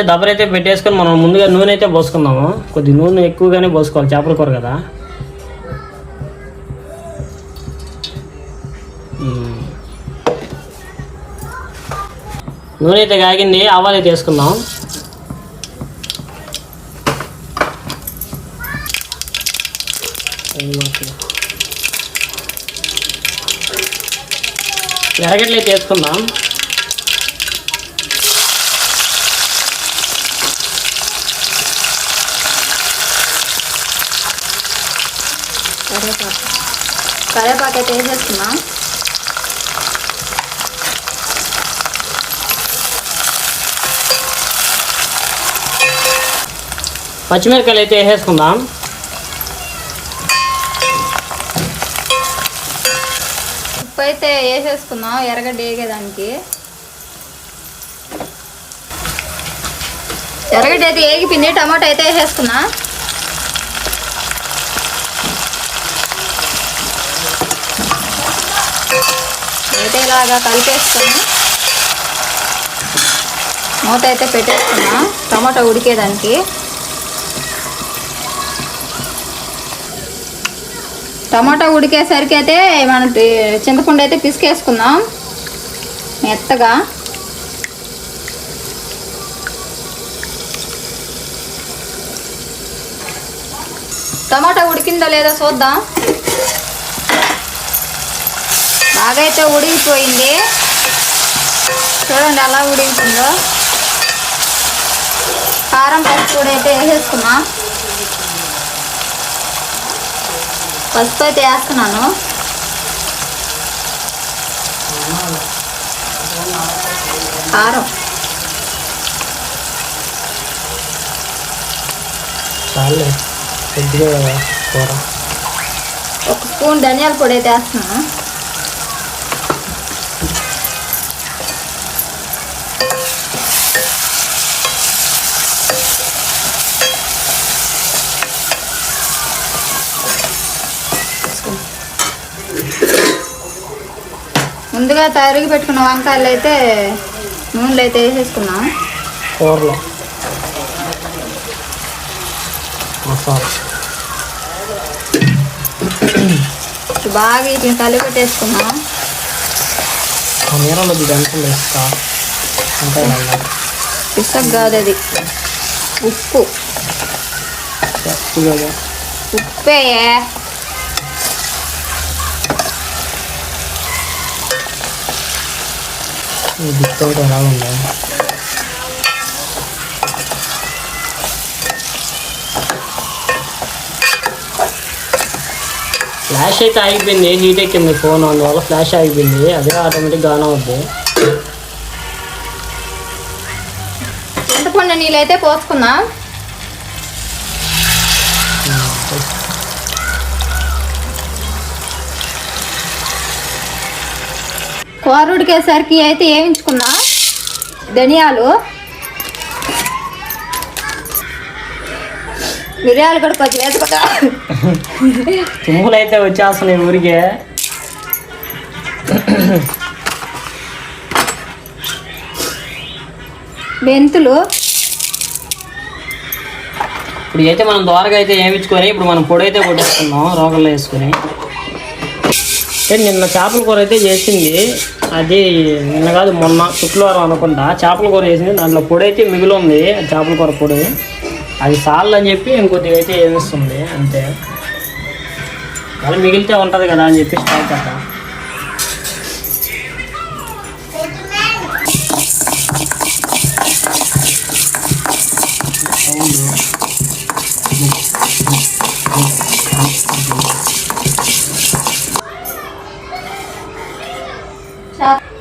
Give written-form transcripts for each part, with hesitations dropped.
దబ్బర అయితే పెట్టేసుకొని మనం ముందుగా నూనె అయితే పోసుకుందాము. కొద్ది నూనె ఎక్కువగానే పోసుకోవాలి, చేపల కూర కదా. నూనె అయితే కాగింది, ఆవాలు అయితే వేసుకుందాం. ఎర్రగడ్డలు అయితే వేసుకుందాం. కరివేపాకు అయితే వేసేసుకున్నాం. పచ్చిమిరపకాయలు అయితే వేసేసుకుందాం. ఉప్పు అయితే వేసేసుకుందాం ఎర్రగడ్డ వేగేదానికి. ఎర్రగడ్డ అయితే వేగిపోయింది. టమాటా అయితే వేసేసుకున్నా. అయితే ఇలాగా కలిపేసుకొని మూత అయితే పెట్టేసుకున్నా టమాటా ఉడికేదానికి. టమాటా ఉడికేసరికి అయితే మనం చింతపండు అయితే పిసికేసుకుందాం మెత్తగా. టమాటా ఉడికిందో లేదో చూద్దాం. బాగా అయితే ఉడికిపోయింది, చూడండి అలా ఉడికిందో. కారం పసుపు కూడా అయితే వేసేసుకున్నాం. పసుపు అయితే వేస్తున్నాను. కారం ఒక స్పూన్ ధనియాల పొడి అయితే వేస్తున్నాను. ముందుగా తరిగి పెట్టుకున్న వంకాయలు అయితే నూనెలో అయితే వేసేసుకున్నాం. కూరలో మసాలా బాగా వీటిని కలిపి పెట్టేసుకున్నాం. పిసక్ కాదు అది, ఉప్పు. ఉప్పే ఎలా ఉందా? ఫ్లాష్ అయితే ఆగిపోయింది, హీట్ ఎక్కింది ఫోన్, అందువల్ల ఫ్లాష్ ఆగిపోయింది. అదే ఆటోమేటిక్గా ఆన్ అవుద్ది. చింతపండు నీళ్ళు అయితే పోసుకున్నాం. కూర ఉడికేసరికి అయితే వేయించుకున్నా ధనియాలు, మిరియాలు కూడా కొంచెం వేసుకుంటా. తుమ్ములు అయితే వచ్చేస్తున్నాయి ఊరికే. మెంతులు. ఇప్పుడు అయితే మనం దోరగా అయితే వేయించుకొని ఇప్పుడు మనం పొడి అయితే కొట్టేసుకున్నాం రోగల్లో వేసుకొని. నిన్న చేపల కూర అయితే చేసింది, అది నిన్న కాదు మొన్న శుక్రవారం అనుకుంటా చేపల కూర వేసింది. దాంట్లో పొడి అయితే మిగిలి ఉంది, చేపల కూర పొడి. అది చాలు అని చెప్పి ఇంకొద్దిగా అయితే వేమిస్తుంది అంతే. అలా మిగిలితే ఉంటుంది కదా అని చెప్పి స్టార్ట్ చేస్తా.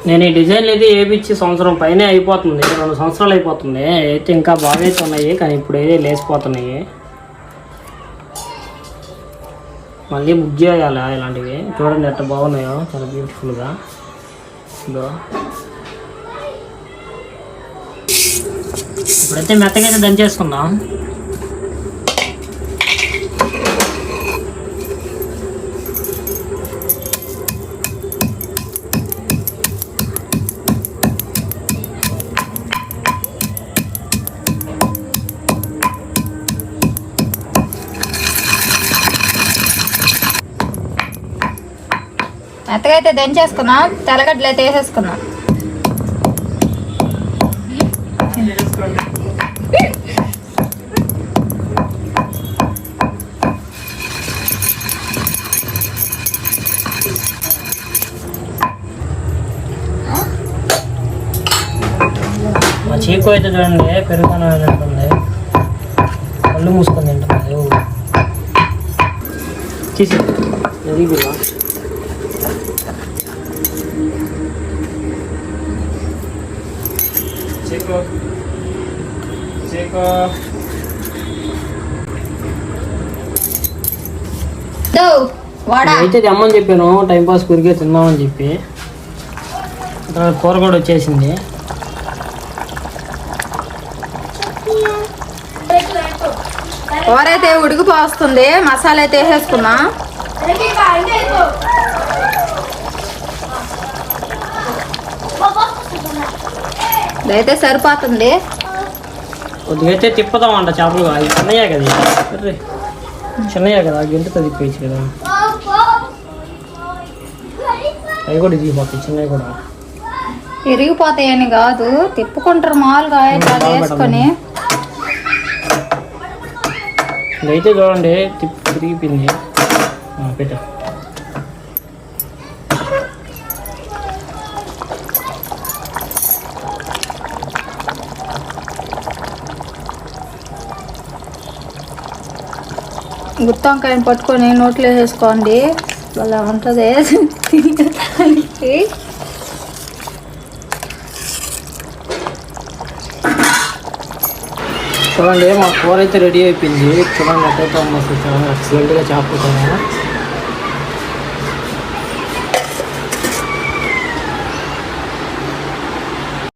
నేను ఈ డిజైన్లు అయితే వేయించి సంవత్సరం పైనే అయిపోతుంది, 2 సంవత్సరాలు అయిపోతుంది. అయితే ఇంకా బాగా అయితే ఉన్నాయి, కానీ ఇప్పుడు అయితే లేచిపోతున్నాయి. మళ్ళీ బుక్ చేయాలి ఇలాంటివి. చూడండి ఎట్లా బాగున్నాయో, చాలా బ్యూటిఫుల్గా. ఇదో ఇప్పుడైతే మెత్తగా అయితే దంచేసుకుందాం. మెత్తగా అయితే దంచేసుకున్నాం, తెల్లగడ్డలు అయితే వేసేసుకున్నాం. మా చీకు అయితే చూడండి పెరుగుతనం తింటుంది, కళ్ళు మూసుకొని తింటుంది. తీసి ఎదిగిలా చీకు చీకు అయితే తెమ్మని చెప్పాను, టైంపాస్ కురికే తిందామని చెప్పి. కూర కూడా వచ్చేసింది. కూర అయితే ఉడికిపోస్తుంది, మసాలా అయితే వేసేసుకున్నా. ఇదైతే సరిపోతుంది. కొద్దిగా అయితే తిప్పుదామంట చేపలు. అవి చిన్నయ్యా కదా, చిన్నయ్యా కదా, గెంటుతో తిప్పేయచ్చు కదా. అవి కూడా దిగిపోతాయి చిన్నవి కూడా. ఇరిగిపోతాయని కాదు, తిప్పుకుంటారు మామూలుగా ఇట్లా వేసుకొని. ఇదైతే చూడండి తిరిగిపోయింది. పెట్ట గుత్తి వంకాయని పట్టుకొని నోట్లో వేసుకోండి, అలా ఉంటుంది. చూడండి మా కూర అయితే రెడీ అయిపోయింది. చూడండి ఎట్లయితే ఉంది అసలు, చాలా ఎక్సలెంట్గా చేపలు.